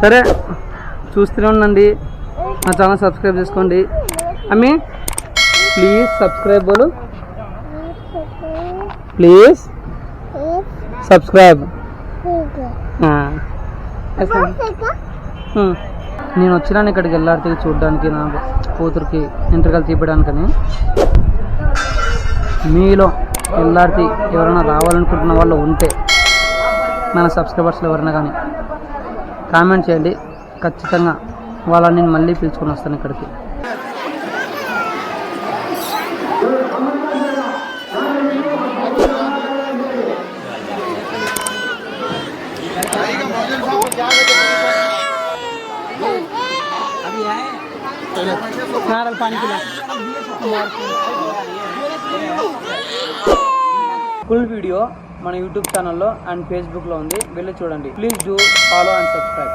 సరే చూస్తూనే ఉండండి, నా ఛానల్ సబ్స్క్రైబ్ చేసుకోండి. అమ్మి ప్లీజ్ సబ్స్క్రైబ్ బోలు, ప్లీజ్ సబ్స్క్రైబ్. నేను వచ్చినాను ఇక్కడికి ఎల్లార్తికి చూడడానికి, నా కూతురికి ఎంట్రికలు తీపడానికని. మీలో ఎల్లార్తి ఎవరైనా రావాలనుకుంటున్న వాళ్ళు ఉంటే, మన సబ్స్క్రైబర్స్లో ఎవరైనా కానీ కామెంట్ చేయండి. ఖచ్చితంగా వాళ్ళని నేను మళ్ళీ పిలుచుకొని వస్తాను ఇక్కడికి. ఫుల్ వీడియో మన యూట్యూబ్ ఛానల్లో అండ్ ఫేస్బుక్లో ఉంది, వెళ్ళి చూడండి. Please do follow and subscribe.